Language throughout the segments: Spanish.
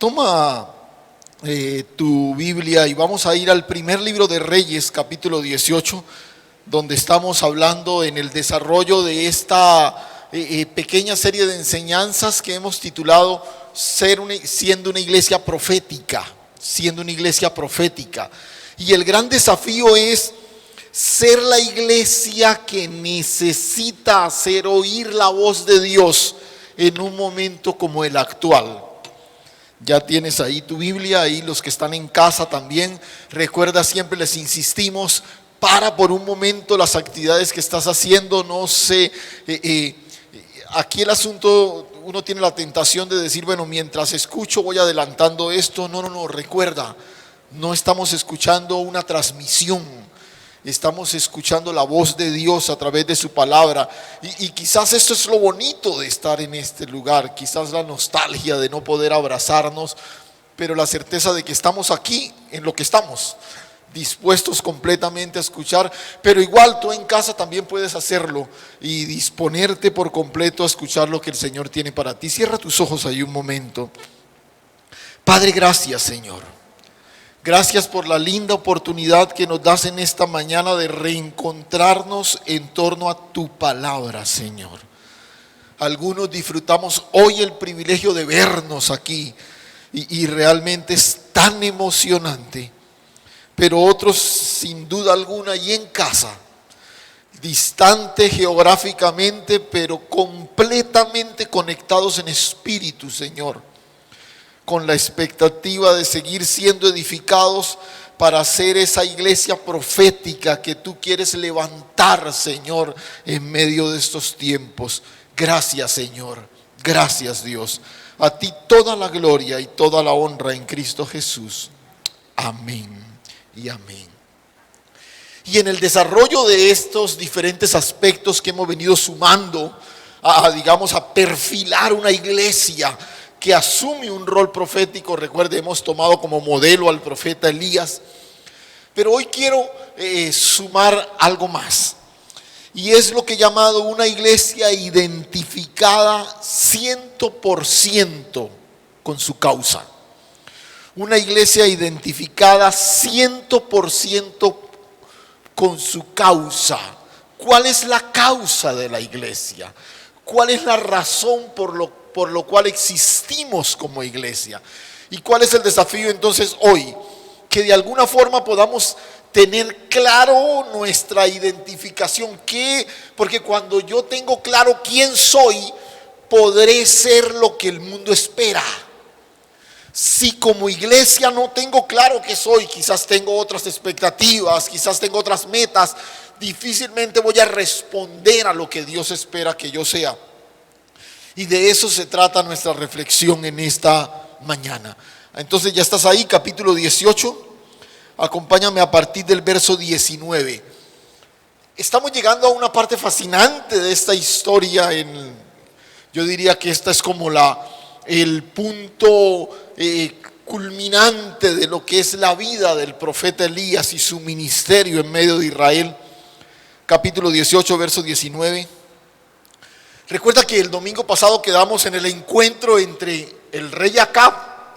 Toma tu Biblia y vamos a ir al primer libro de Reyes, capítulo 18, donde estamos hablando en el desarrollo de esta pequeña serie de enseñanzas que hemos titulado siendo una iglesia profética, siendo una iglesia profética. Y el gran desafío es ser la iglesia que necesita hacer oír la voz de Dios en un momento como el actual. Ya tienes ahí tu Biblia, ahí los que están en casa también. Recuerda, siempre les insistimos, para por un momento las actividades que estás haciendo. No sé, aquí el asunto, uno tiene la tentación de decir, bueno, mientras escucho voy adelantando esto. No, recuerda, no estamos escuchando una transmisión. Estamos escuchando la voz de Dios a través de su palabra y quizás esto es lo bonito de estar en este lugar, quizás la nostalgia de no poder abrazarnos, pero la certeza de que estamos aquí en lo que estamos, dispuestos completamente a escuchar. Pero igual tú en casa también puedes hacerlo y disponerte por completo a escuchar lo que el Señor tiene para ti. Cierra tus ojos ahí un momento. Padre, gracias, Señor. Gracias por la linda oportunidad que nos das en esta mañana de reencontrarnos en torno a tu palabra, Señor. Algunos disfrutamos hoy el privilegio de vernos aquí y realmente es tan emocionante. Pero otros, sin duda alguna, y en casa, distante geográficamente, pero completamente conectados en espíritu, Señor, con la expectativa de seguir siendo edificados para ser esa iglesia profética que tú quieres levantar, Señor, en medio de estos tiempos. Gracias, Señor. Gracias, Dios. A ti toda la gloria y toda la honra en Cristo Jesús. Amén y amén. Y en el desarrollo de estos diferentes aspectos que hemos venido sumando a perfilar una iglesia que asume un rol profético. Recuerde, hemos tomado como modelo al profeta Elías, pero hoy quiero sumar algo más, y es lo que he llamado una iglesia identificada 100% con su causa. Una iglesia identificada 100% con su causa. ¿Cuál es la causa de la iglesia? ¿Cuál es la razón por lo cual existimos como iglesia? ¿Y cuál es el desafío entonces hoy? Que de alguna forma podamos tener claro nuestra identificación. Porque cuando yo tengo claro quién soy, podré ser lo que el mundo espera. Si como iglesia no tengo claro qué soy, quizás tengo otras expectativas, quizás tengo otras metas, difícilmente voy a responder a lo que Dios espera que yo sea. Y de eso se trata nuestra reflexión en esta mañana. Entonces ya estás ahí, capítulo 18. Acompáñame a partir del verso 19. Estamos llegando a una parte fascinante de esta historia. Yo diría que esta es como el punto culminante de lo que es la vida del profeta Elías y su ministerio en medio de Israel. Capítulo 18, verso 19. Recuerda que el domingo pasado quedamos en el encuentro entre el rey Acab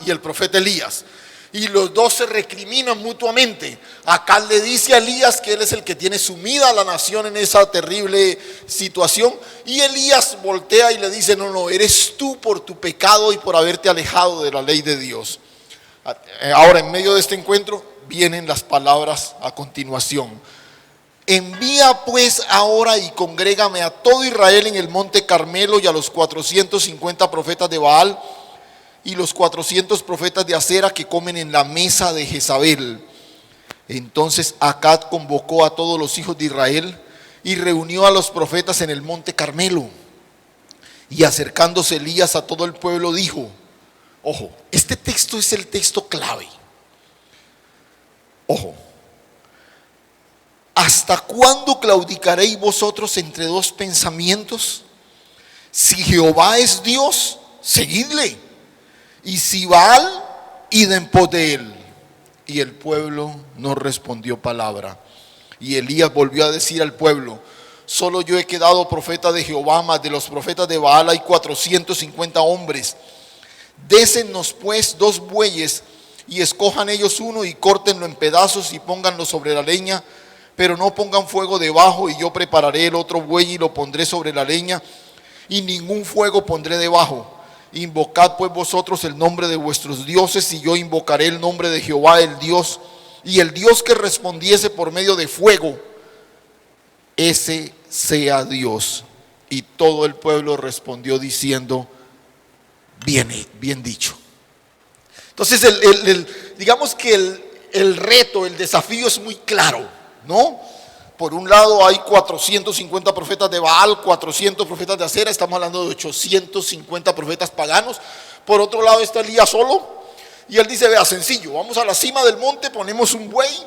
y el profeta Elías, y los dos se recriminan mutuamente. Acab le dice a Elías que él es el que tiene sumida a la nación en esa terrible situación, y Elías voltea y le dice: no, eres tú por tu pecado y por haberte alejado de la ley de Dios. Ahora, en medio de este encuentro vienen las palabras a continuación. Envía pues ahora y congrégame a todo Israel en el monte Carmelo, y a los 450 profetas de Baal y los 400 profetas de Acera que comen en la mesa de Jezabel. Entonces Acab convocó a todos los hijos de Israel y reunió a los profetas en el monte Carmelo. Y acercándose Elías a todo el pueblo dijo: ojo, este texto es el texto clave. Ojo. ¿Hasta cuándo claudicaréis vosotros entre dos pensamientos? Si Jehová es Dios, seguidle, y si Baal, id en pos de él. Y el pueblo no respondió palabra. Y Elías volvió a decir al pueblo: solo yo he quedado profeta de Jehová, mas de los profetas de Baal hay 450 hombres. Désennos pues 2 bueyes y escojan ellos uno y córtenlo en pedazos y pónganlo sobre la leña, pero no pongan fuego debajo, y yo prepararé el otro buey y lo pondré sobre la leña, y ningún fuego pondré debajo. Invocad pues vosotros el nombre de vuestros dioses, y yo invocaré el nombre de Jehová el Dios, y el Dios que respondiese por medio de fuego, ese sea Dios. Y todo el pueblo respondió diciendo: bien dicho. Entonces digamos que el reto, el desafío es muy claro, ¿no? Por un lado hay 450 profetas de Baal, 400 profetas de Acera, estamos hablando de 850 profetas paganos. Por otro lado está Elías solo, y él dice: vea, sencillo, vamos a la cima del monte, ponemos un buey,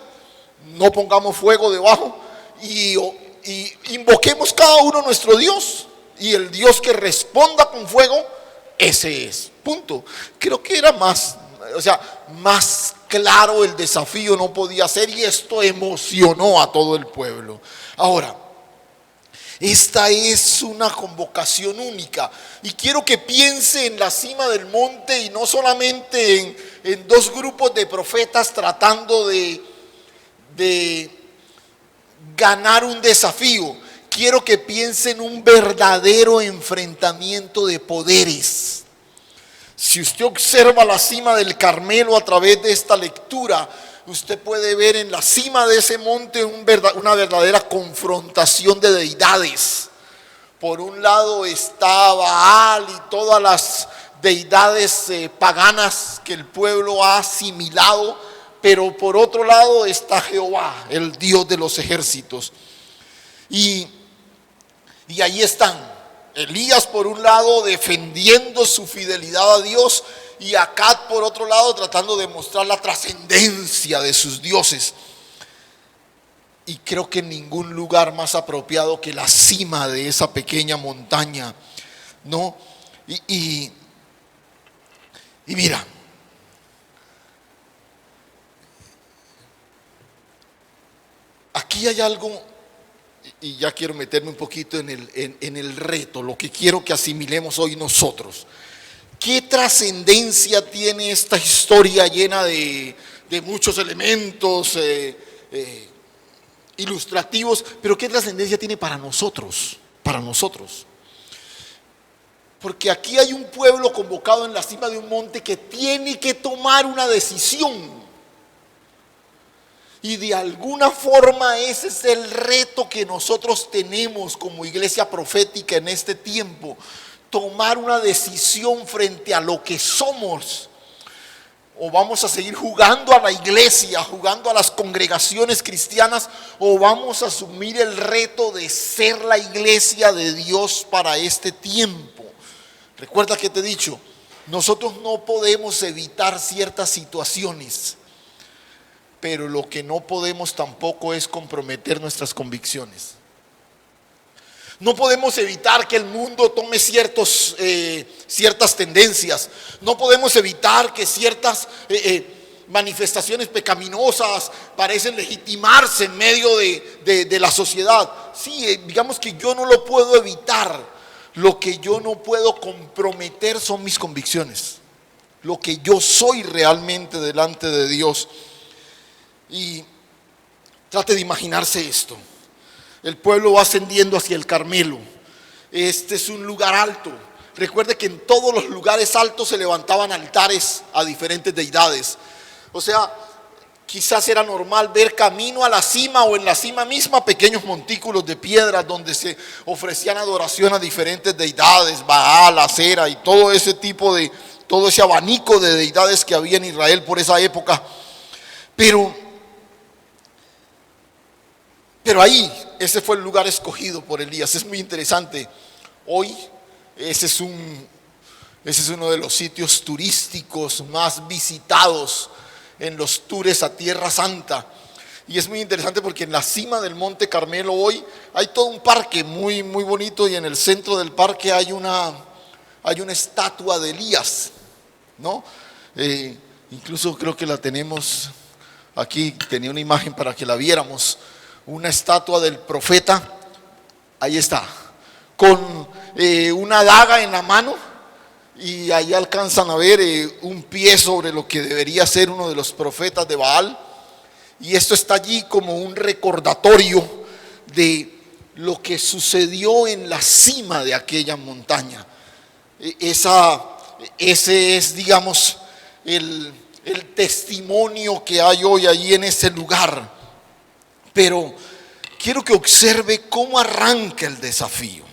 no pongamos fuego debajo, y invoquemos cada uno nuestro Dios, y el Dios que responda con fuego, ese es, punto. Creo que era más claro el desafío no podía ser, y esto emocionó a todo el pueblo. Ahora, esta es una convocación única, y quiero que piense en la cima del monte, y no solamente en 2 grupos de profetas tratando de ganar un desafío. Quiero que piense en un verdadero enfrentamiento de poderes. Si usted observa la cima del Carmelo a través de esta lectura, usted puede ver en la cima de ese monte una verdadera confrontación de deidades. Por un lado está Baal y todas las deidades paganas que el pueblo ha asimilado, pero por otro lado está Jehová, el Dios de los ejércitos. Y ahí están Elías por un lado defendiendo su fidelidad a Dios, y Acab por otro lado tratando de mostrar la trascendencia de sus dioses. Y creo que en ningún lugar más apropiado que la cima de esa pequeña montaña, ¿no? Y mira, aquí hay algo, y ya quiero meterme un poquito en el reto, lo que quiero que asimilemos hoy nosotros. ¿Qué trascendencia tiene esta historia llena de muchos elementos ilustrativos? Pero ¿qué trascendencia tiene para nosotros? Para nosotros. Porque aquí hay un pueblo convocado en la cima de un monte que tiene que tomar una decisión. Y de alguna forma ese es el reto que nosotros tenemos como iglesia profética en este tiempo: tomar una decisión frente a lo que somos. O vamos a seguir jugando a la iglesia, jugando a las congregaciones cristianas, o vamos a asumir el reto de ser la iglesia de Dios para este tiempo. Recuerda que te he dicho, nosotros no podemos evitar ciertas situaciones, pero lo que no podemos tampoco es comprometer nuestras convicciones. No podemos evitar que el mundo tome ciertas tendencias. No podemos evitar que ciertas manifestaciones pecaminosas parecen legitimarse en medio de la sociedad. Sí, digamos que yo no lo puedo evitar. Lo que yo no puedo comprometer son mis convicciones, lo que yo soy realmente delante de Dios. Y trate de imaginarse esto: el pueblo va ascendiendo hacia el Carmelo. Este es un lugar alto. Recuerde que en todos los lugares altos se levantaban altares a diferentes deidades. O sea, quizás era normal ver camino a la cima o en la cima misma pequeños montículos de piedras donde se ofrecían adoración a diferentes deidades, Baal, Acera y todo ese abanico de deidades que había en Israel por esa época. Pero ahí, ese fue el lugar escogido por Elías. Es muy interesante. Hoy ese es uno de los sitios turísticos más visitados en los tours a Tierra Santa. Y es muy interesante porque en la cima del Monte Carmelo hoy hay todo un parque muy, muy bonito, y en el centro del parque hay una estatua de Elías, ¿no? Incluso creo que la tenemos aquí, tenía una imagen para que la viéramos. Una estatua del profeta, ahí está, con una daga en la mano, y ahí alcanzan a ver un pie sobre lo que debería ser uno de los profetas de Baal. Y esto está allí como un recordatorio de lo que sucedió en la cima de aquella montaña. Ese es, digamos, el testimonio que hay hoy allí en ese lugar. Pero quiero que observe cómo arranca el desafío.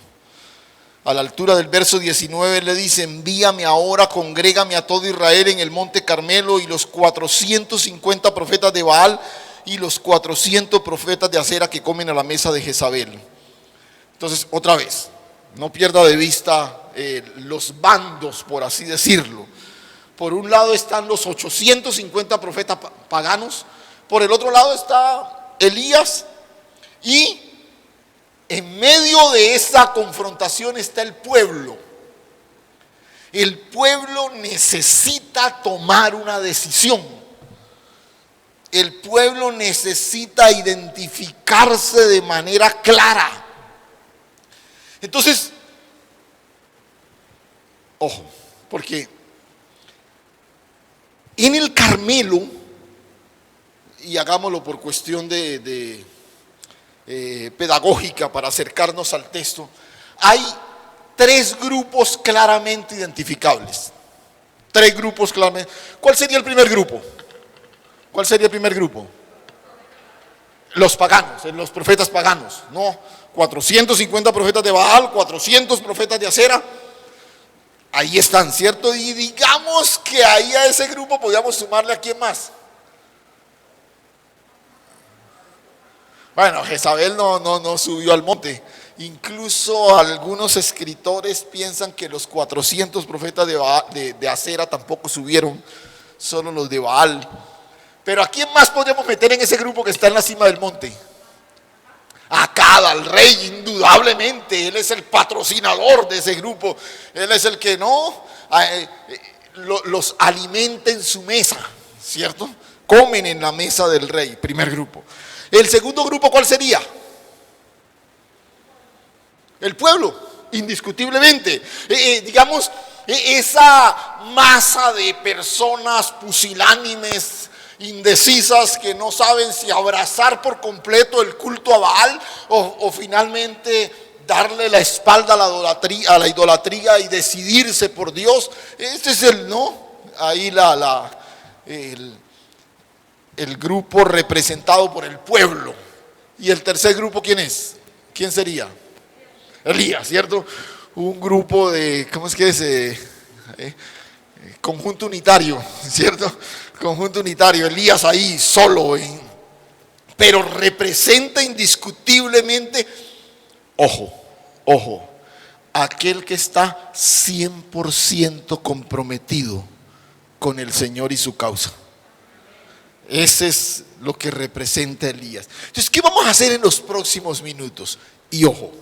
A la altura del verso 19 le dice: envíame ahora, congrégame a todo Israel en el monte Carmelo, y los 450 profetas de Baal y los 400 profetas de Acera que comen a la mesa de Jezabel. Entonces, otra vez, no pierda de vista los bandos, por así decirlo. Por un lado están los 850 profetas paganos, por el otro lado está Elías, y en medio de esa confrontación está el pueblo. El pueblo necesita tomar una decisión. El pueblo necesita identificarse de manera clara. Entonces, ojo, porque en el Carmelo, y hagámoslo por cuestión de pedagógica para acercarnos al texto, hay tres grupos claramente identificables. Tres grupos claramente. ¿Cuál sería el primer grupo? ¿Cuál sería el primer grupo? Los paganos, los profetas paganos. No, 450 profetas de Baal, 400 profetas de Acera. Ahí están, ¿cierto? Y digamos que ahí a ese grupo podríamos sumarle a quién más. Bueno, Jezabel no subió al monte. Incluso algunos escritores piensan que los 400 profetas de Acera tampoco subieron, solo los de Baal. Pero ¿a quién más podríamos meter en ese grupo que está en la cima del monte? Acab, al rey, indudablemente. Él es el patrocinador de ese grupo. Él es el que los alimenta en su mesa, ¿cierto? Comen en la mesa del rey, primer grupo. El segundo grupo, ¿cuál sería? El pueblo, indiscutiblemente. Digamos, esa masa de personas pusilánimes, indecisas, que no saben si abrazar por completo el culto a Baal o finalmente darle la espalda a la idolatría y decidirse por Dios. Este es ahí el grupo representado por el pueblo. Y el tercer grupo, ¿quién es? ¿Quién sería? Elías, ¿cierto? Un grupo de, ¿cómo es que es? Conjunto unitario, ¿cierto? Conjunto unitario, Elías ahí solo, pero representa indiscutiblemente, ojo, aquel que está 100% comprometido con el Señor y su causa. Ese es lo que representa Elías. Entonces, ¿qué vamos a hacer en los próximos minutos? Y ojo,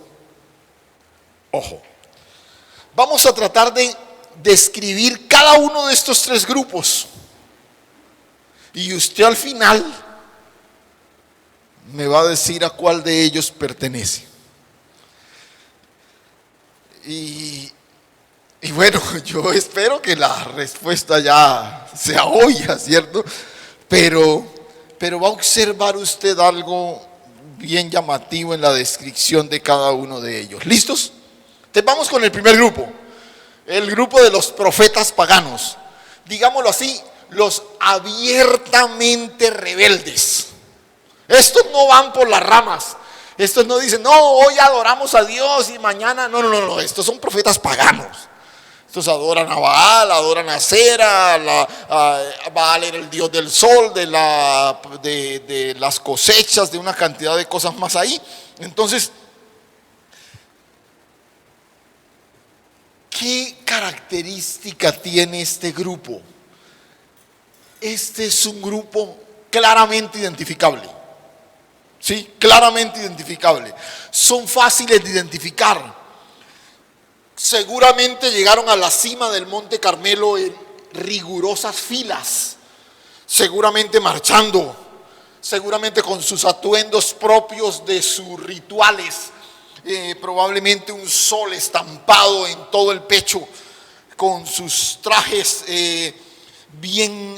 vamos a tratar de describir cada uno de estos tres grupos. Y usted al final me va a decir a cuál de ellos pertenece. Y bueno, yo espero que la respuesta ya sea obvia, ¿cierto? Pero va a observar usted algo bien llamativo en la descripción de cada uno de ellos. ¿Listos? Entonces vamos con el primer grupo. El grupo de los profetas paganos. Digámoslo así, los abiertamente rebeldes. Estos no van por las ramas. Estos no dicen, no, hoy adoramos a Dios y mañana. No. Estos son profetas paganos. Estos adoran a Baal, adoran a Acera. Baal era el dios del sol, de las cosechas, de una cantidad de cosas más ahí. Entonces, ¿qué característica tiene este grupo? Este es un grupo claramente identificable. ¿Sí? Claramente identificable. Son fáciles de identificar. Seguramente llegaron a la cima del monte Carmelo en rigurosas filas. Seguramente marchando. Seguramente con sus atuendos propios de sus rituales. Probablemente un sol estampado en todo el pecho. con sus trajes bien,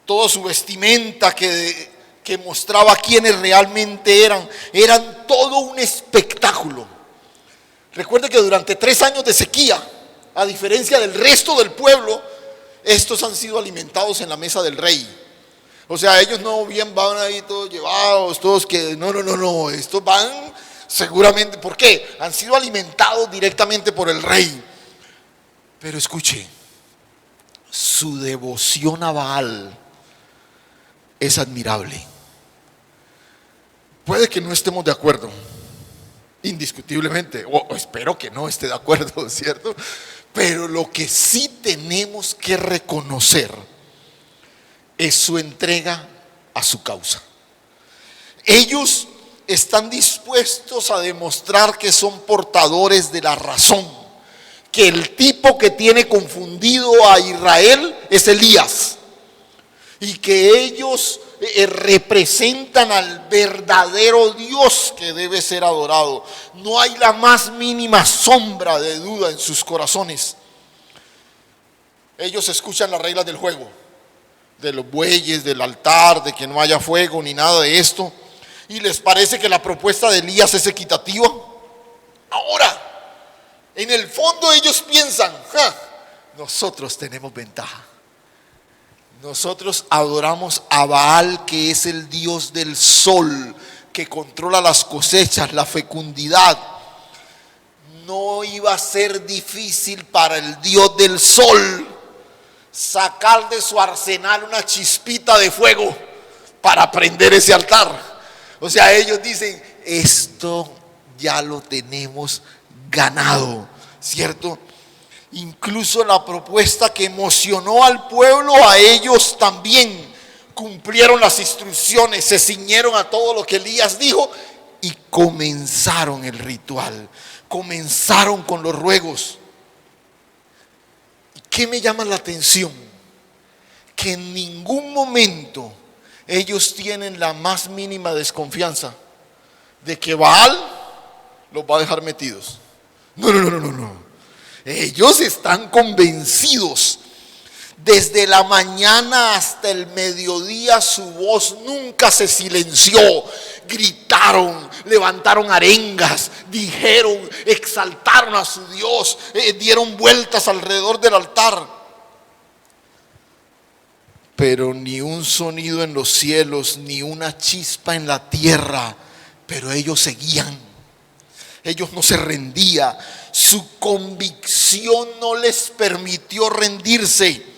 toda su vestimenta que mostraba quiénes realmente eran todo un espectáculo. Recuerde que durante 3 años de sequía, a diferencia del resto del pueblo, estos han sido alimentados en la mesa del rey. O sea, ellos no bien van ahí todos llevados, todos que no, estos van seguramente, ¿por qué? Han sido alimentados directamente por el rey. Pero escuche, su devoción a Baal es admirable. Puede que no estemos de acuerdo, indiscutiblemente, o espero que no esté de acuerdo, ¿cierto? Pero lo que sí tenemos que reconocer es su entrega a su causa. Ellos están dispuestos a demostrar que son portadores de la razón, que el tipo que tiene confundido a Israel es Elías, y que ellos representan al verdadero Dios que debe ser adorado. No hay la más mínima sombra de duda en sus corazones. Ellos escuchan las reglas del juego, de los bueyes, del altar, de que no haya fuego ni nada de esto, y les parece que la propuesta de Elías es equitativa. Ahora, en el fondo ellos piensan, nosotros tenemos ventaja. Nosotros adoramos a Baal, que es el dios del sol, que controla las cosechas, la fecundidad. No iba a ser difícil para el dios del sol sacar de su arsenal una chispita de fuego para prender ese altar. O sea, ellos dicen, esto ya lo tenemos ganado, ¿cierto? Incluso la propuesta que emocionó al pueblo, a ellos también cumplieron las instrucciones, se ciñeron a todo lo que Elías dijo y comenzaron el ritual, comenzaron con los ruegos. ¿Qué me llama la atención? Que en ningún momento ellos tienen la más mínima desconfianza de que Baal los va a dejar metidos. No. Ellos están convencidos. Desde la mañana hasta el mediodía su voz nunca se silenció. Gritaron, levantaron arengas, dijeron, exaltaron a su Dios, dieron vueltas alrededor del altar. Pero ni un sonido en los cielos, ni una chispa en la tierra. Pero ellos seguían. Ellos no se rendían. Su convicción no les permitió rendirse.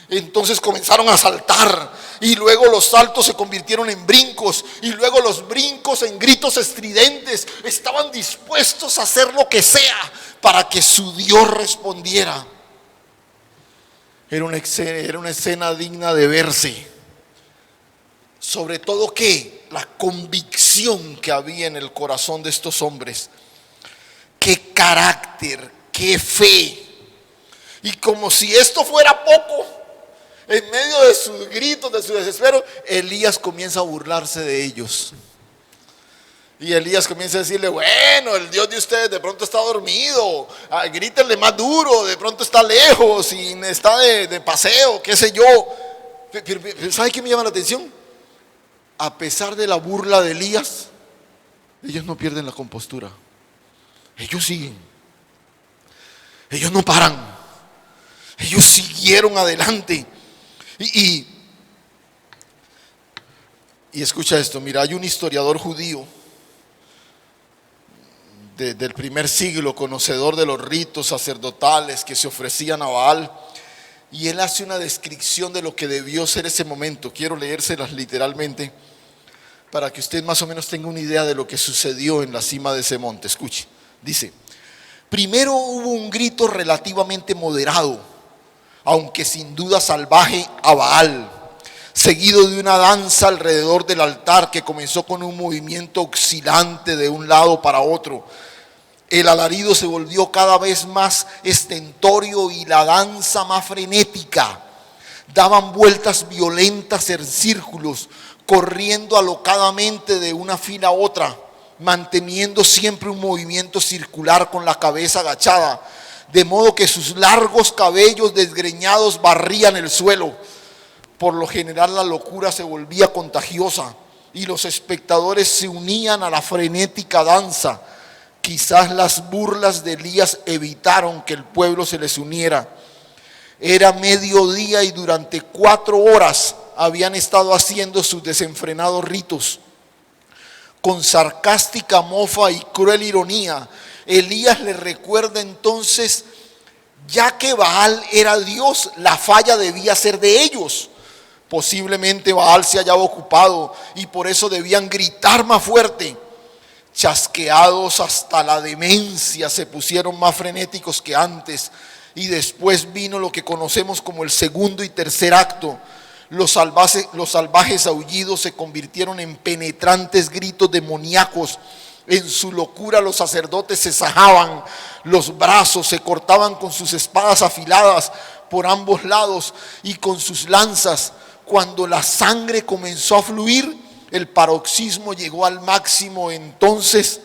Entonces comenzaron a saltar, y luego los saltos se convirtieron en brincos, y luego los brincos en gritos estridentes. Estaban dispuestos a hacer lo que sea para que su Dios respondiera. Era una escena digna de verse. Sobre todo que la convicción que había en el corazón de estos hombres. Qué carácter, qué fe. Y como si esto fuera poco, en medio de sus gritos, de su desespero, Elías comienza a burlarse de ellos. Y Elías comienza a decirle, bueno, el Dios de ustedes de pronto está dormido, grítenle más duro, de pronto está lejos y está de paseo, qué sé yo. Pero ¿sabe qué me llama la atención? A pesar de la burla de Elías, ellos no pierden la compostura. Ellos siguen. Ellos no paran. Ellos siguieron adelante. Y escucha esto, mira, hay un historiador judío del primer siglo, conocedor de los ritos sacerdotales que se ofrecían a Baal, y él hace una descripción de lo que debió ser ese momento. Quiero leérselas literalmente para que usted más o menos tenga una idea de lo que sucedió en la cima de ese monte. Escuche, dice, primero hubo un grito relativamente moderado, aunque sin duda salvaje, a Baal, seguido de una danza alrededor del altar que comenzó con un movimiento oscilante de un lado para otro. El alarido se volvió cada vez más estentorio y la danza más frenética. Daban vueltas violentas en círculos, corriendo alocadamente de una fila a otra. manteniendo siempre un movimiento circular con la cabeza agachada, de modo que sus largos cabellos desgreñados barrían el suelo. Por lo general la locura se volvía contagiosa y los espectadores se unían a la frenética danza. Quizás las burlas de Elías evitaron que el pueblo se les uniera. Era mediodía y durante 4 horas habían estado haciendo sus desenfrenados ritos. Con sarcástica mofa y cruel ironía, Elías les recuerda entonces, ya que Baal era Dios, la falla debía ser de ellos. Posiblemente Baal se hallaba ocupado y por eso debían gritar más fuerte. Chasqueados hasta la demencia, se pusieron más frenéticos que antes. Y después vino lo que conocemos como el segundo y tercer acto. Los salvajes aullidos se convirtieron en penetrantes gritos demoníacos. En su locura los sacerdotes se sajaban los brazos, se cortaban con sus espadas afiladas por ambos lados y con sus lanzas. Cuando la sangre comenzó a fluir, el paroxismo llegó al máximo. Entonces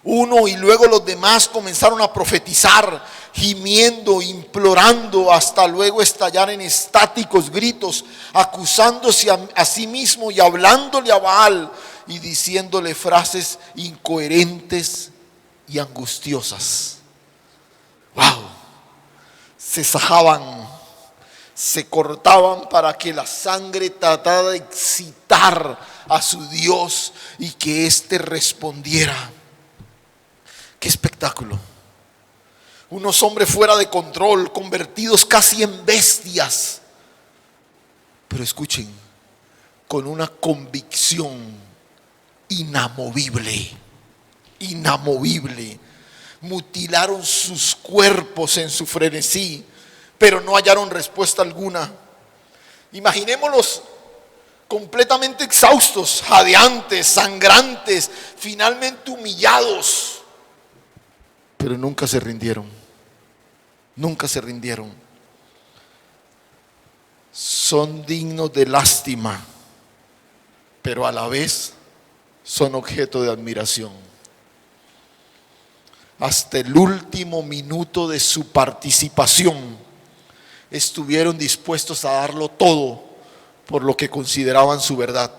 uno y luego los demás comenzaron a profetizar, gimiendo, implorando, hasta luego estallar en estáticos gritos, acusándose a sí mismo y hablándole a Baal y diciéndole frases incoherentes y angustiosas. ¡Wow! Se sajaban, se cortaban para que la sangre tratara de excitar a su Dios y que éste respondiera. ¡Qué espectáculo! Unos hombres fuera de control, convertidos casi en bestias. Pero escuchen, con una convicción inamovible, inamovible. Mutilaron sus cuerpos en su frenesí, pero no hallaron respuesta alguna. Imaginémoslos completamente exhaustos, jadeantes, sangrantes, finalmente humillados. Pero nunca se rindieron, nunca se rindieron. Son dignos de lástima, pero a la vez son objeto de admiración. Hasta el último minuto de su participación estuvieron dispuestos a darlo todo por lo que consideraban su verdad.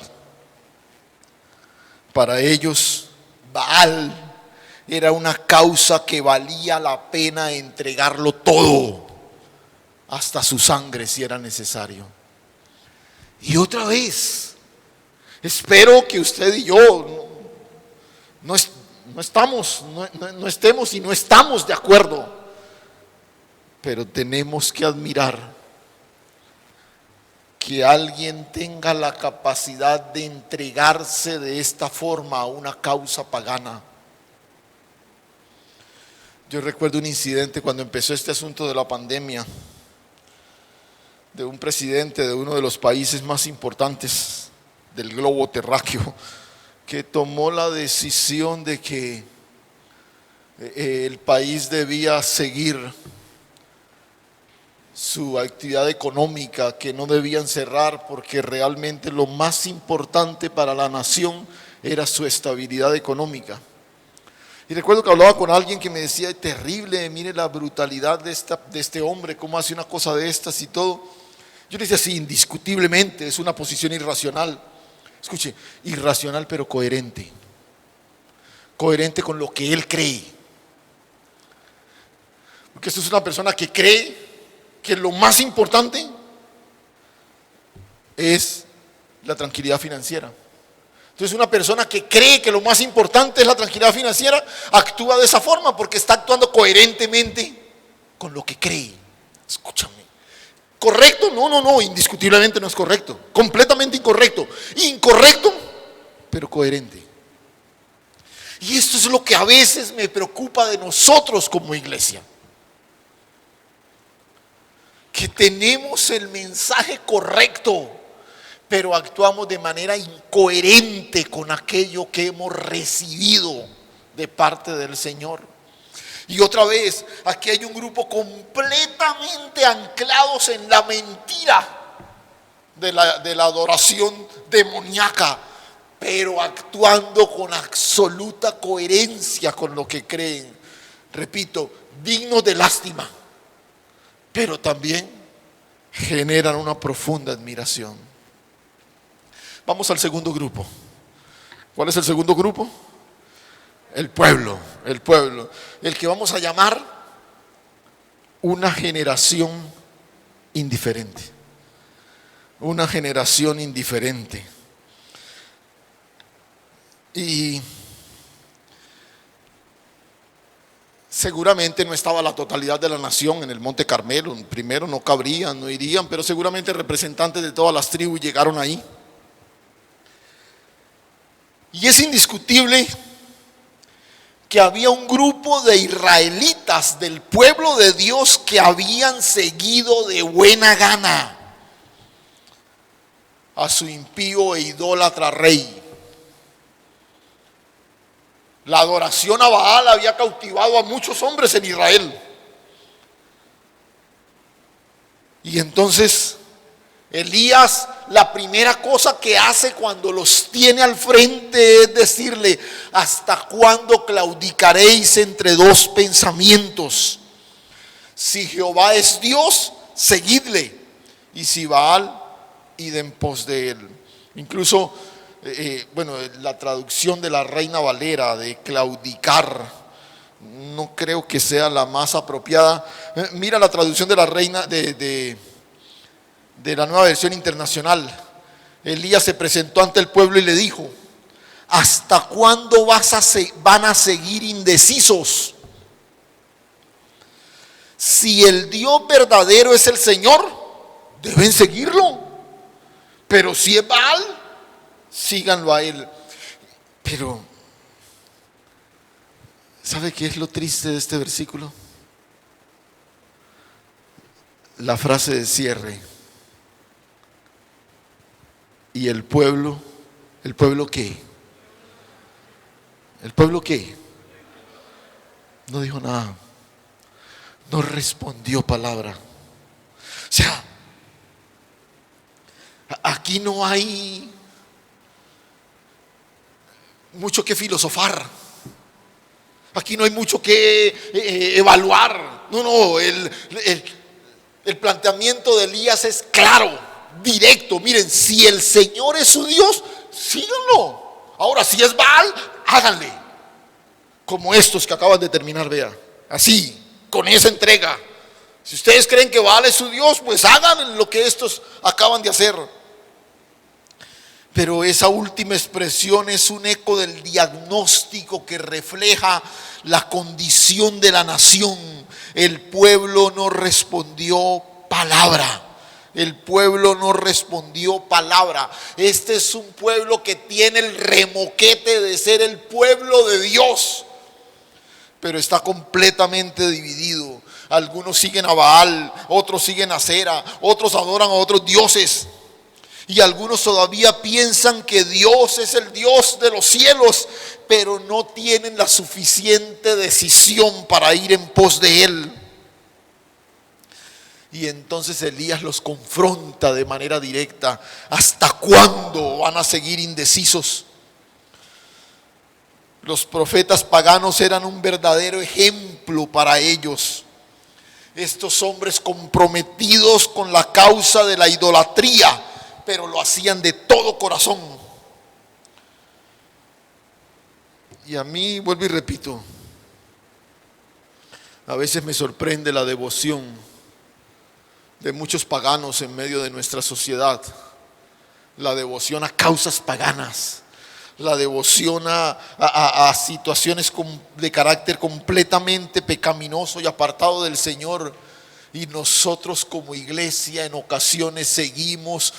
Para ellos, Baal era una causa que valía la pena entregarlo todo, hasta su sangre si era necesario. Y otra vez, espero que usted y yo no estemos y no estamos de acuerdo, pero tenemos que admirar que alguien tenga la capacidad de entregarse de esta forma a una causa pagana. Yo recuerdo un incidente cuando empezó este asunto de la pandemia, de un presidente de uno de los países más importantes del globo terráqueo, que tomó la decisión de que el país debía seguir su actividad económica, que no debían cerrar porque realmente lo más importante para la nación era su estabilidad económica. Y recuerdo que hablaba con alguien que me decía, terrible, mire la brutalidad de este hombre, cómo hace una cosa de estas y todo. Yo le decía, sí, indiscutiblemente es una posición irracional. Escuche, irracional pero coherente. Coherente con lo que él cree. Porque esto es una persona que cree que lo más importante es la tranquilidad financiera. Entonces una persona que cree que lo más importante es la tranquilidad financiera actúa de esa forma porque está actuando coherentemente con lo que cree. Escúchame. ¿Correcto? No, indiscutiblemente no es correcto. Completamente incorrecto. Incorrecto, pero coherente. Y esto es lo que a veces me preocupa de nosotros como iglesia. Que tenemos el mensaje correcto, pero actuamos de manera incoherente con aquello que hemos recibido de parte del Señor. Y otra vez, aquí hay un grupo completamente anclados en la mentira de la adoración demoníaca, pero actuando con absoluta coherencia con lo que creen. Repito, dignos de lástima, pero también generan una profunda admiración. Vamos al segundo grupo. ¿Cuál es el segundo grupo? El pueblo, el que vamos a llamar una generación indiferente. Una generación indiferente. Y seguramente no estaba la totalidad de la nación en el Monte Carmelo. Primero no cabrían, no irían, pero seguramente representantes de todas las tribus llegaron ahí. Y es indiscutible que había un grupo de israelitas del pueblo de Dios que habían seguido de buena gana a su impío e idólatra rey. La adoración a Baal había cautivado a muchos hombres en Israel. Y entonces Elías, la primera cosa que hace cuando los tiene al frente es decirle: ¿hasta cuándo claudicaréis entre dos pensamientos? Si Jehová es Dios, seguidle, y si Baal, id en pos de él. Incluso la traducción de la Reina Valera de claudicar no creo que sea la más apropiada. Mira la traducción de la Reina de la Nueva Versión Internacional. Elías se presentó ante el pueblo y le dijo: ¿hasta cuándo van a seguir indecisos? Si el Dios verdadero es el Señor, deben seguirlo, pero si es Baal, síganlo a él. Pero ¿sabe qué es lo triste de este versículo? La frase de cierre: y el pueblo ¿qué? ¿El pueblo qué? No dijo nada, no respondió palabra. O sea, aquí no hay mucho que filosofar, aquí no hay mucho que evaluar. No, el planteamiento de Elías es claro, directo. Miren, si el Señor es su Dios, síganlo. Ahora, si es Baal, háganle. Como estos que acaban de terminar, vea. Así, con esa entrega. Si ustedes creen que Baal es su Dios, pues hagan lo que estos acaban de hacer. Pero esa última expresión es un eco del diagnóstico que refleja la condición de la nación. El pueblo no respondió palabra. El pueblo no respondió palabra. Este es un pueblo que tiene el remoquete de ser el pueblo de Dios, pero está completamente dividido. Algunos siguen a Baal, otros siguen a Acera, otros adoran a otros dioses. Y algunos todavía piensan que Dios es el Dios de los cielos, pero no tienen la suficiente decisión para ir en pos de Él. Y entonces Elías los confronta de manera directa: ¿hasta cuándo van a seguir indecisos? Los profetas paganos eran un verdadero ejemplo para ellos. Estos hombres comprometidos con la causa de la idolatría, pero lo hacían de todo corazón. Y a mí, vuelvo y repito, a veces me sorprende la devoción de muchos paganos en medio de nuestra sociedad. La devoción a causas paganas, la devoción a situaciones de carácter completamente pecaminoso y apartado del Señor. Y nosotros como iglesia en ocasiones seguimos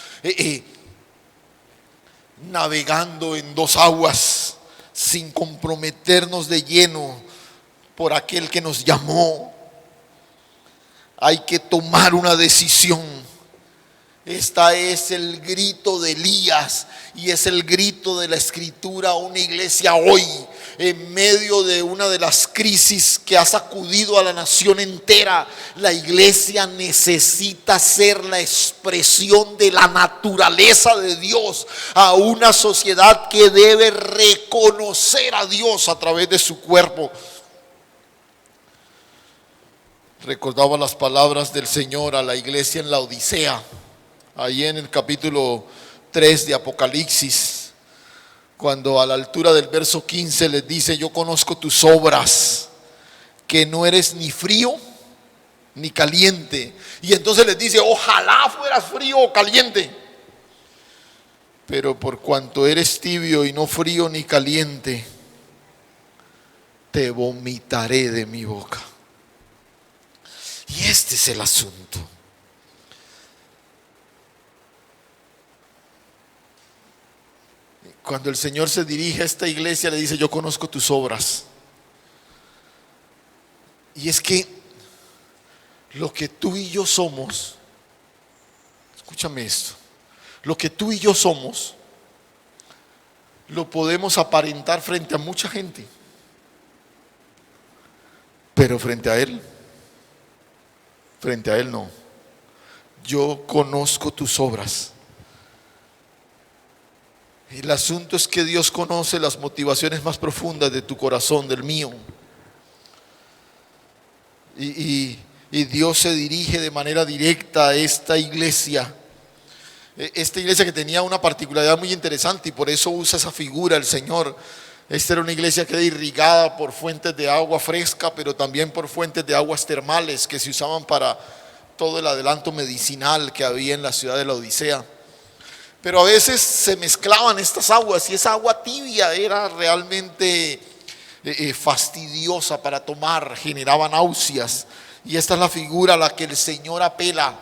navegando en dos aguas sin comprometernos de lleno por aquel que nos llamó. Hay que tomar una decisión. Este es el grito de Elías y es el grito de la Escritura a una iglesia hoy. en medio de una de las crisis que ha sacudido a la nación entera. La iglesia necesita ser la expresión de la naturaleza de Dios a una sociedad que debe reconocer a Dios a través de su cuerpo. Recordaba las palabras del Señor a la iglesia en la Odisea, ahí en el capítulo 3 de Apocalipsis, cuando a la altura del verso 15 les dice: yo conozco tus obras, que no eres ni frío ni caliente. Y entonces les dice: ojalá fueras frío o caliente, pero por cuanto eres tibio y no frío ni caliente, te vomitaré de mi boca. Y este es el asunto. Cuando el Señor se dirige a esta iglesia, le dice: yo conozco tus obras. Y es que lo que tú y yo somos, escúchame esto, lo que tú y yo somos, lo podemos aparentar frente a mucha gente, pero frente a Él no. Yo conozco tus obras. El asunto es que Dios conoce las motivaciones más profundas de tu corazón, del mío. Y Dios se dirige de manera directa a esta iglesia. Esta iglesia que tenía una particularidad muy interesante, y por eso usa esa figura el Señor. Esta era una iglesia que era irrigada por fuentes de agua fresca, pero también por fuentes de aguas termales que se usaban para todo el adelanto medicinal que había en la ciudad de la Odisea. Pero a veces se mezclaban estas aguas y esa agua tibia era realmente fastidiosa para tomar, generaba náuseas. Y esta es la figura a la que el Señor apela: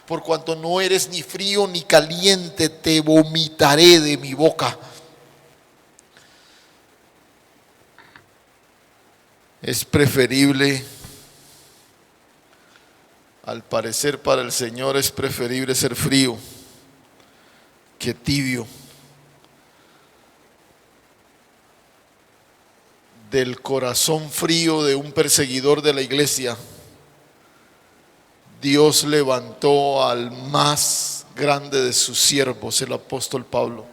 por cuanto no eres ni frío ni caliente, te vomitaré de mi boca. Es preferible, al parecer para el Señor es preferible ser frío que tibio. Del corazón frío de un perseguidor de la iglesia, Dios levantó al más grande de sus siervos, el apóstol Pablo.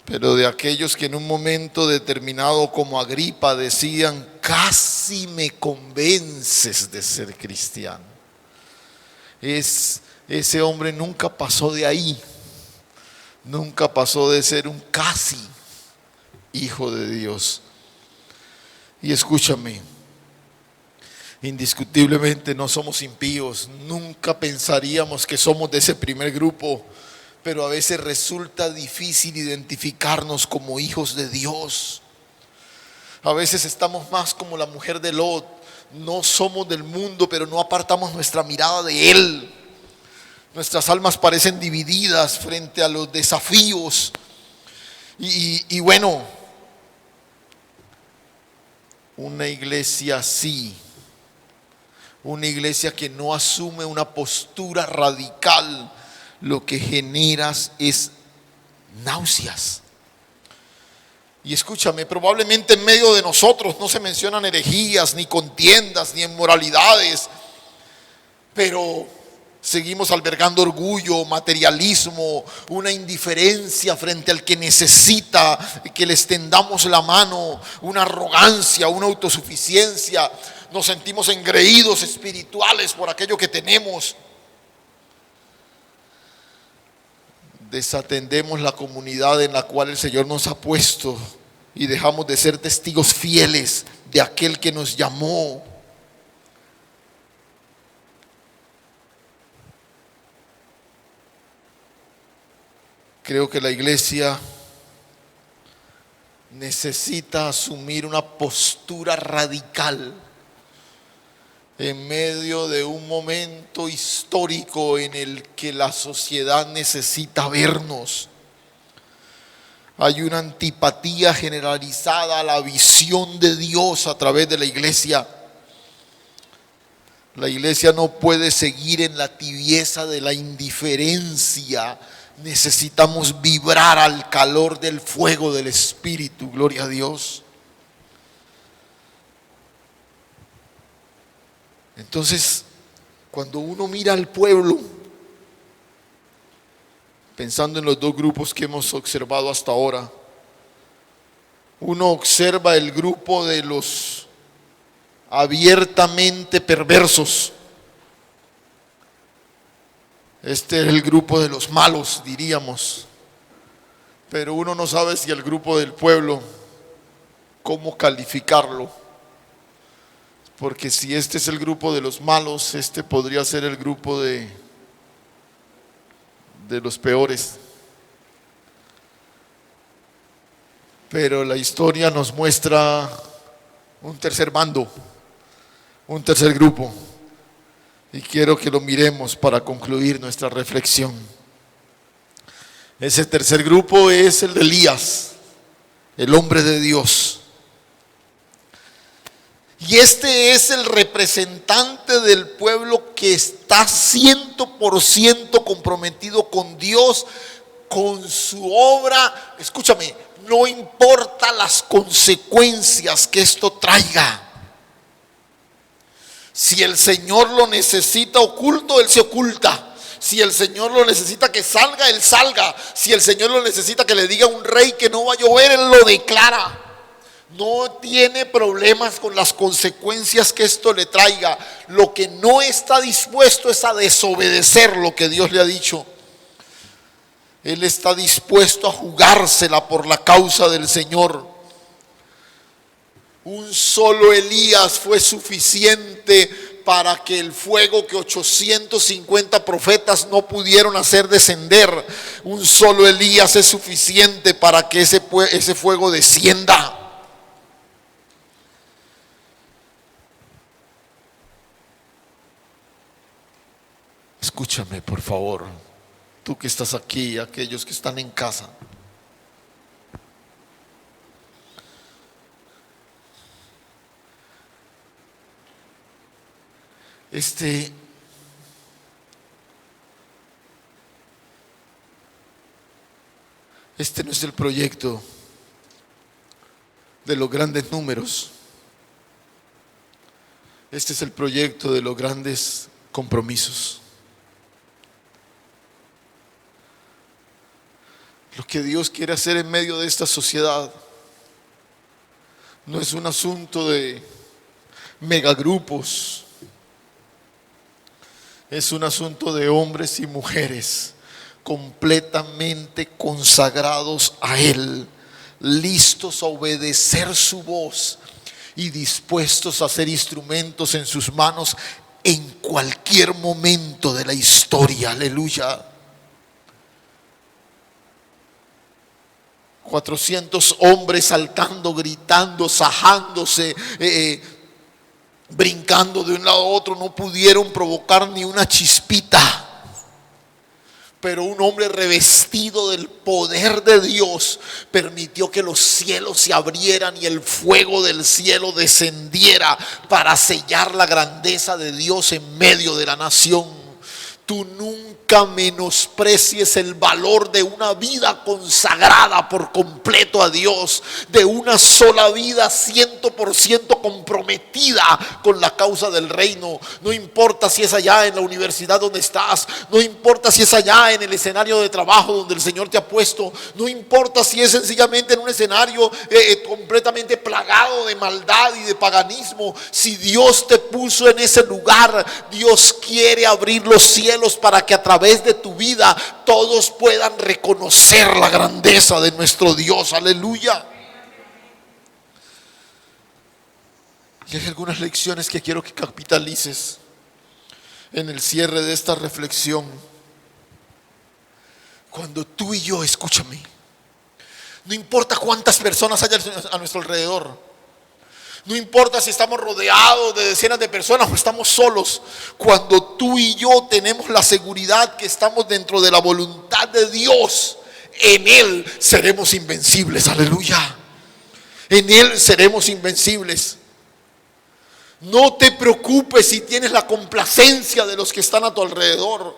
Pero de aquellos que en un momento determinado, como Agripa, decían: casi me convences de ser cristiano. Ese hombre nunca pasó de ahí, nunca pasó de ser un casi hijo de Dios. Y escúchame, indiscutiblemente no somos impíos, nunca pensaríamos que somos de ese primer grupo, pero a veces resulta difícil identificarnos como hijos de Dios. A veces estamos más como la mujer de Lot: no somos del mundo, pero no apartamos nuestra mirada de Él. Nuestras almas parecen divididas frente a los desafíos. Y bueno, una iglesia así, una iglesia que no asume una postura radical, lo que generas es náuseas. Y escúchame, probablemente en medio de nosotros no se mencionan herejías, ni contiendas, ni inmoralidades, pero seguimos albergando orgullo, materialismo, una indiferencia frente al que necesita que le extendamos la mano, una arrogancia, una autosuficiencia. Nos sentimos engreídos espirituales por aquello que tenemos. Desatendemos la comunidad en la cual el Señor nos ha puesto y dejamos de ser testigos fieles de aquel que nos llamó. Creo que la iglesia necesita asumir una postura radical en medio de un momento histórico en el que la sociedad necesita vernos. Hay una antipatía generalizada a la visión de Dios a través de la iglesia. La iglesia no puede seguir en la tibieza de la indiferencia necesitamos vibrar al calor del fuego del Espíritu, gloria a Dios. Entonces, cuando uno mira al pueblo, pensando en los dos grupos que hemos observado hasta ahora, uno observa el grupo de los abiertamente perversos. Este es el grupo de los malos, diríamos. Pero uno no sabe si el grupo del pueblo, cómo calificarlo. Porque si este es el grupo de los malos, este podría ser el grupo de los peores. Pero la historia nos muestra un tercer bando, un tercer grupo. Y quiero que lo miremos para concluir nuestra reflexión. Ese tercer grupo es el de Elías, el hombre de Dios. Y este es el representante del pueblo que está 100% comprometido con Dios, con su obra. Escúchame, no importa las consecuencias que esto traiga. Si el Señor lo necesita oculto, Él se oculta. Si el Señor lo necesita que salga, Él salga. Si el Señor lo necesita que le diga a un rey que no va a llover, Él lo declara. No tiene problemas con las consecuencias que esto le traiga. Lo que no está dispuesto es a desobedecer lo que Dios le ha dicho. Él está dispuesto a jugársela por la causa del Señor. Un solo Elías fue suficiente para que el fuego que 850 profetas no pudieron hacer descender. Un solo Elías es suficiente para que ese fuego descienda. Escúchame, por favor, tú que estás aquí, aquellos que están en casa. Este no es el proyecto de los grandes números. Este es el proyecto de los grandes compromisos. Lo que Dios quiere hacer en medio de esta sociedad no es un asunto de megagrupos. Es un asunto de hombres y mujeres completamente consagrados a Él, listos a obedecer su voz y dispuestos a ser instrumentos en sus manos en cualquier momento de la historia. Aleluya. 400 hombres saltando, gritando, sajándose, brincando de un lado a otro, no pudieron provocar ni una chispita. Pero un hombre revestido del poder de Dios permitió que los cielos se abrieran y el fuego del cielo descendiera para sellar la grandeza de Dios en medio de la nación. Tú nunca menosprecies el valor de una vida consagrada por completo a Dios, de una sola vida 100% comprometida con la causa del reino. No importa si es allá en la universidad donde estás, no importa si es allá en el escenario de trabajo donde el Señor te ha puesto, no importa si es sencillamente en un escenario completamente plagado de maldad y de paganismo. Si Dios te puso en ese lugar, Dios quiere abrir los cielos para que a través de tu vida todos puedan reconocer la grandeza de nuestro Dios. Aleluya. Y hay algunas lecciones que quiero que capitalices en el cierre de esta reflexión. Cuando tú y yo, escúchame, no importa cuántas personas haya a nuestro alrededor, no importa si estamos rodeados de decenas de personas o estamos solos, cuando tú y yo tenemos la seguridad que estamos dentro de la voluntad de Dios, en Él seremos invencibles. Aleluya. En Él seremos invencibles. No te preocupes si tienes la complacencia de los que están a tu alrededor.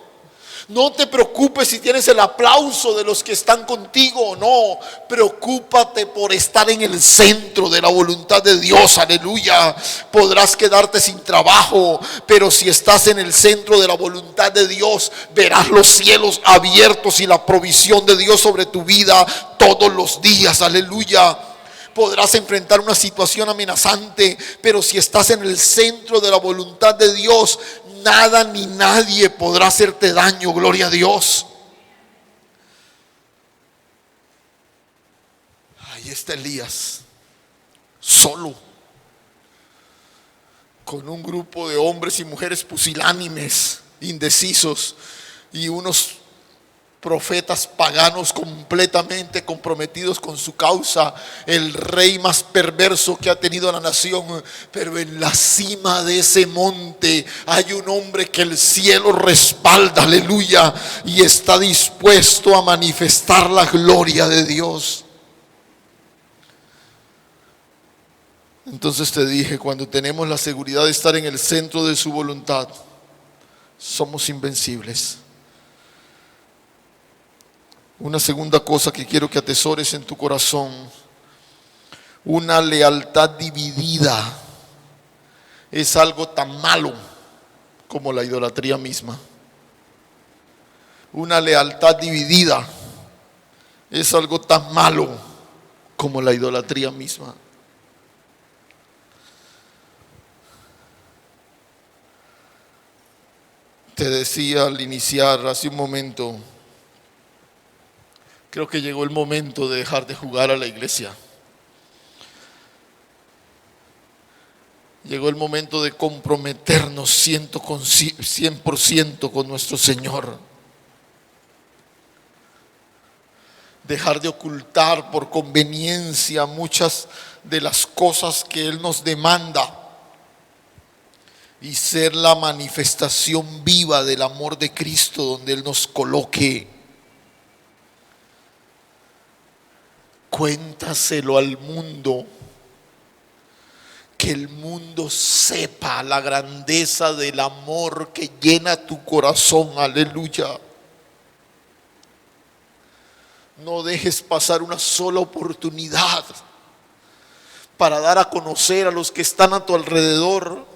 No te preocupes si tienes el aplauso de los que están contigo o no. Preocúpate por estar en el centro de la voluntad de Dios. Aleluya. Podrás quedarte sin trabajo, pero si estás en el centro de la voluntad de Dios, verás los cielos abiertos y la provisión de Dios sobre tu vida todos los días. Aleluya. Podrás enfrentar una situación amenazante, pero si estás en el centro de la voluntad de Dios, nada ni nadie podrá hacerte daño. Gloria a Dios. Ahí está Elías, solo, con un grupo de hombres y mujeres pusilánimes, indecisos, y unos profetas paganos completamente comprometidos con su causa, el rey más perverso que ha tenido la nación. Pero en la cima de ese monte hay un hombre que el cielo respalda, aleluya, y está dispuesto a manifestar la gloria de Dios. Entonces te dije, cuando tenemos la seguridad de estar en el centro de su voluntad, somos invencibles. Una segunda cosa que quiero que atesores en tu corazón: una lealtad dividida es algo tan malo como la idolatría misma. Una lealtad dividida es algo tan malo como la idolatría misma. Te decía al iniciar hace un momento, creo que llegó el momento de dejar de jugar a la iglesia. Llegó el momento de comprometernos 100% con nuestro Señor. Dejar de ocultar por conveniencia muchas de las cosas que Él nos demanda y ser la manifestación viva del amor de Cristo donde Él nos coloque. Cuéntaselo al mundo, que el mundo sepa la grandeza del amor que llena tu corazón. Aleluya. No dejes pasar una sola oportunidad para dar a conocer a los que están a tu alrededor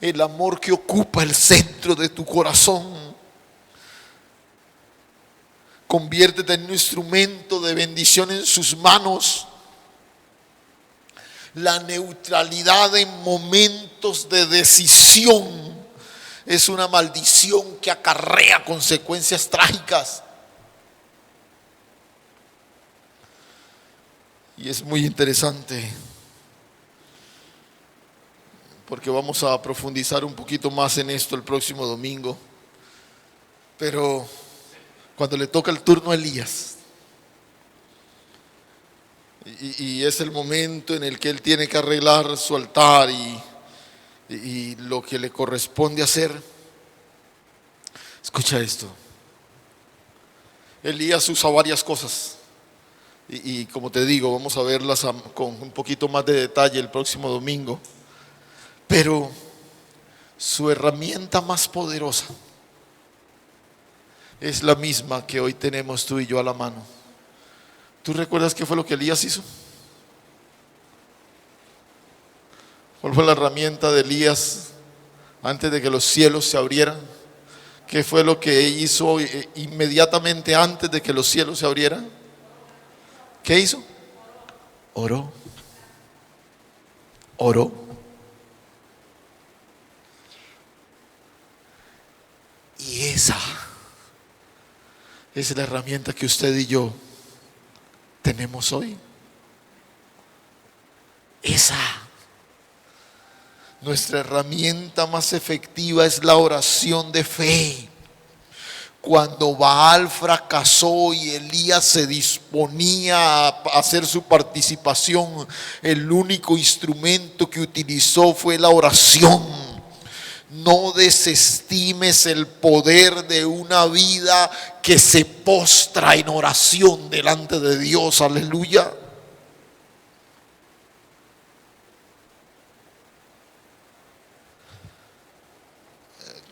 el amor que ocupa el centro de tu corazón. Conviértete en un instrumento de bendición en sus manos. La neutralidad en momentos de decisión es una maldición que acarrea consecuencias trágicas. Y es muy interesante, porque vamos a profundizar un poquito más en esto el próximo domingo. Pero cuando le toca el turno a Elías, y es el momento en el que él tiene que arreglar su altar y lo que le corresponde hacer, escucha esto. Elías usa varias cosas y como te digo, vamos a verlas con un poquito más de detalle el próximo domingo. Pero su herramienta más poderosa es la misma que hoy tenemos tú y yo a la mano. ¿Tú recuerdas qué fue lo que Elías hizo? ¿Cuál fue la herramienta de Elías antes de que los cielos se abrieran? ¿Qué fue lo que hizo inmediatamente antes de que los cielos se abrieran? ¿Qué hizo? Oró. Oró. Y esa es la herramienta que usted y yo tenemos hoy. Nuestra herramienta más efectiva es la oración de fe. Cuando Baal fracasó y Elías se disponía a hacer su participación, el único instrumento que utilizó fue la oración. No desestimes el poder de una vida que se postra en oración delante de Dios. Aleluya.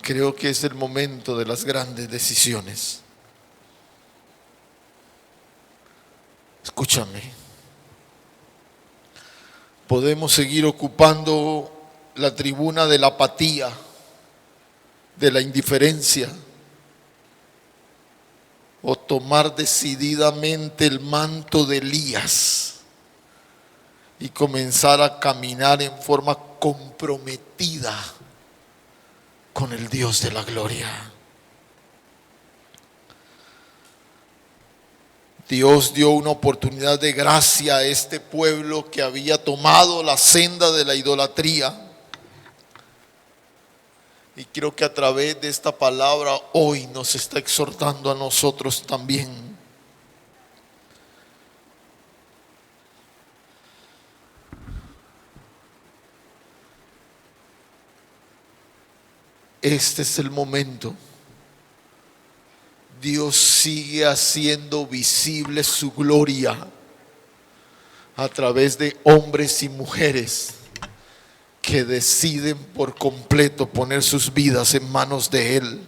Creo que es el momento de las grandes decisiones. Escúchame. Podemos seguir ocupando la tribuna de la apatía, de la indiferencia, o tomar decididamente el manto de Elías y comenzar a caminar en forma comprometida con el Dios de la gloria. Dios dio una oportunidad de gracia a este pueblo que había tomado la senda de la idolatría. Y creo que a través de esta palabra hoy nos está exhortando a nosotros también. Este es el momento. Dios sigue haciendo visible su gloria a través de hombres y mujeres que deciden por completo poner sus vidas en manos de Él.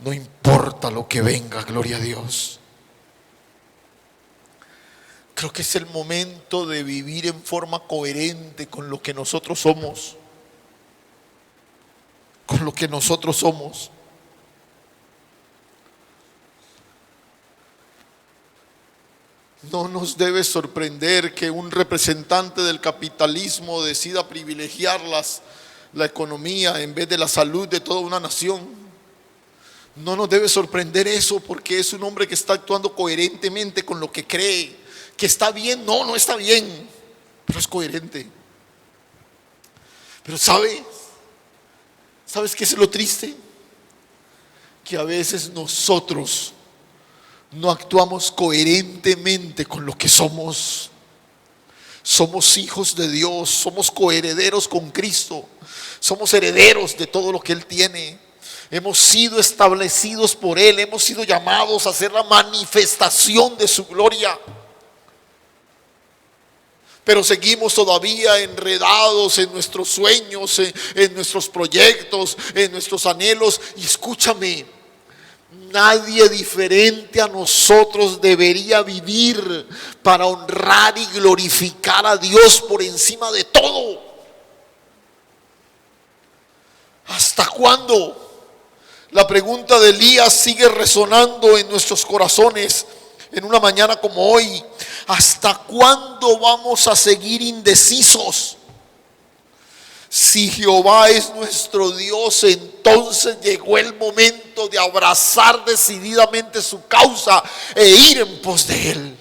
No importa lo que venga, gloria a Dios. Creo que es el momento de vivir en forma coherente con lo que nosotros somos. Con lo que nosotros somos. No nos debe sorprender que un representante del capitalismo decida privilegiar la economía en vez de la salud de toda una nación. No nos debe sorprender eso, porque es un hombre que está actuando coherentemente con lo que cree. Que está bien, no está bien, pero es coherente. Pero ¿sabes qué es lo triste? Que a veces nosotros no actuamos coherentemente con lo que somos. Somos hijos de Dios, somos coherederos con Cristo, somos herederos de todo lo que Él tiene. Hemos sido establecidos por Él, hemos sido llamados a ser la manifestación de su gloria. Pero seguimos todavía enredados en nuestros sueños, en nuestros proyectos, en nuestros anhelos. Y escúchame, nadie diferente a nosotros debería vivir para honrar y glorificar a Dios por encima de todo. ¿Hasta cuándo? La pregunta de Elías sigue resonando en nuestros corazones en una mañana como hoy. ¿Hasta cuándo vamos a seguir indecisos? Si Jehová es nuestro Dios, entonces llegó el momento de abrazar decididamente su causa e ir en pos de Él.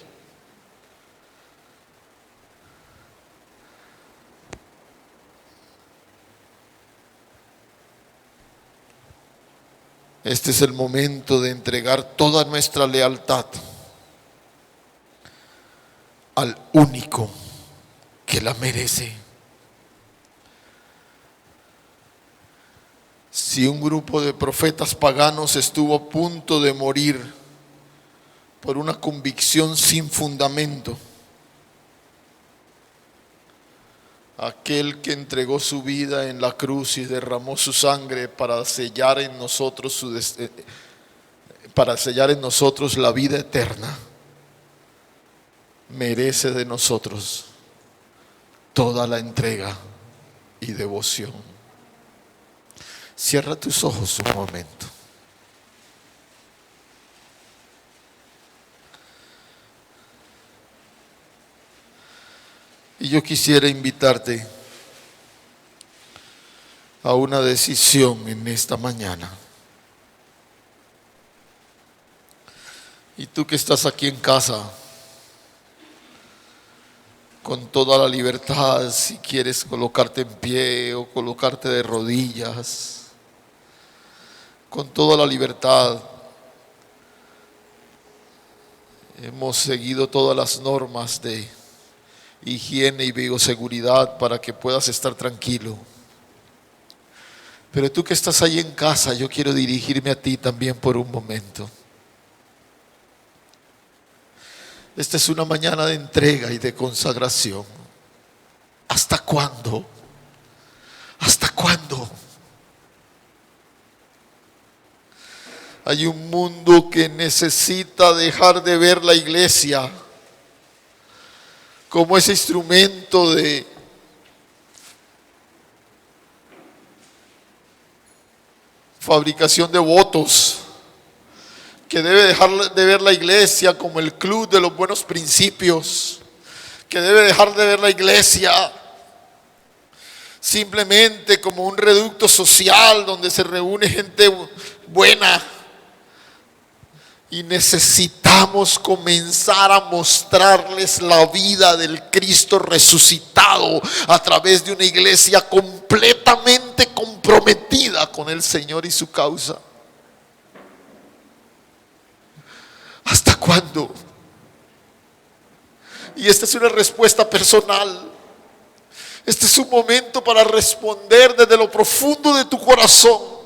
Este es el momento de entregar toda nuestra lealtad al único que la merece. Si un grupo de profetas paganos estuvo a punto de morir por una convicción sin fundamento, aquel que entregó su vida en la cruz y derramó su sangre para sellar en nosotros la vida eterna, merece de nosotros toda la entrega y devoción. Cierra tus ojos un momento. Y yo quisiera invitarte a una decisión en esta mañana. Y tú que estás aquí en casa, con toda la libertad, si quieres colocarte en pie o colocarte de rodillas, con toda la libertad. Hemos seguido todas las normas de higiene y bioseguridad para que puedas estar tranquilo. Pero tú que estás ahí en casa, yo quiero dirigirme a ti también por un momento. Esta es una mañana de entrega y de consagración. ¿Hasta cuándo? ¿Hasta cuándo? Hay un mundo que necesita dejar de ver la iglesia como ese instrumento de fabricación de votos, que debe dejar de ver la iglesia como el club de los buenos principios, que debe dejar de ver la iglesia simplemente como un reducto social donde se reúne gente buena. Y necesitamos comenzar a mostrarles la vida del Cristo resucitado a través de una iglesia completamente comprometida con el Señor y su causa. ¿Hasta cuándo? Y esta es una respuesta personal. Este es un momento para responder desde lo profundo de tu corazón.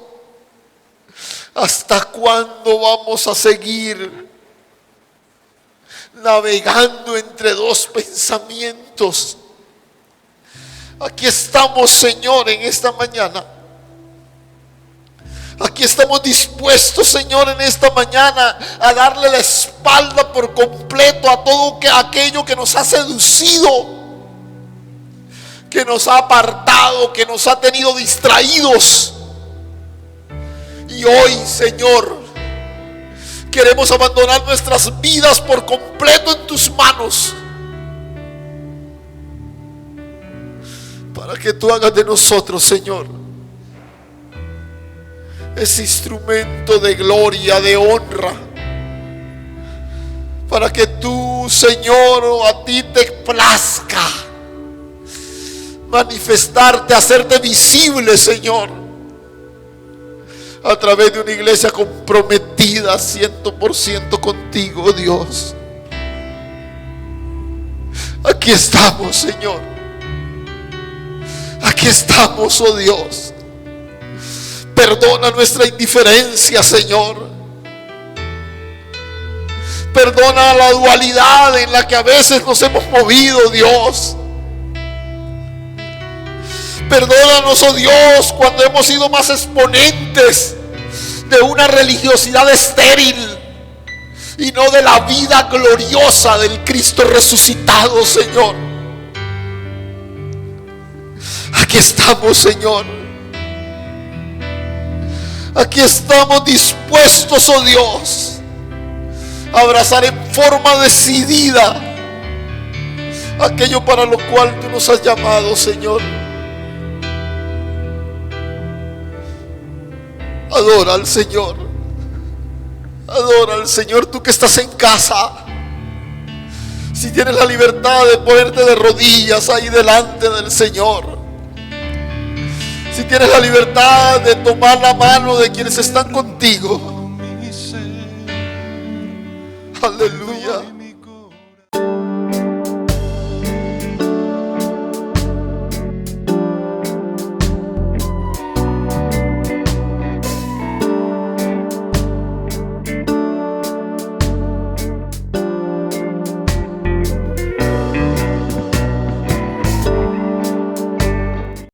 ¿Hasta cuándo vamos a seguir navegando entre dos pensamientos? Aquí estamos, Señor, en esta mañana. Aquí estamos dispuestos, Señor, en esta mañana a darle la espalda por completo a todo aquello que nos ha seducido, que nos ha apartado, que nos ha tenido distraídos. Y hoy, Señor, queremos abandonar nuestras vidas por completo en tus manos, para que tú hagas de nosotros, Señor, ese instrumento de gloria, de honra, para que tú, Señor, a ti te plazca manifestarte, hacerte visible, Señor, a través de una iglesia comprometida 100% contigo, Dios. Aquí estamos, Señor. Aquí estamos, oh Dios. Perdona nuestra indiferencia, Señor. Perdona la dualidad en la que a veces nos hemos movido, Dios. Perdónanos, oh Dios, cuando hemos sido más exponentes de una religiosidad estéril y no de la vida gloriosa del Cristo resucitado, Señor. Aquí estamos, Señor. Aquí estamos dispuestos, oh Dios, a abrazar en forma decidida aquello para lo cual tú nos has llamado, Señor. Adora al Señor. Adora al Señor, tú que estás en casa. Si tienes la libertad de ponerte de rodillas ahí delante del Señor. Si tienes la libertad de tomar la mano de quienes están contigo. Aleluya.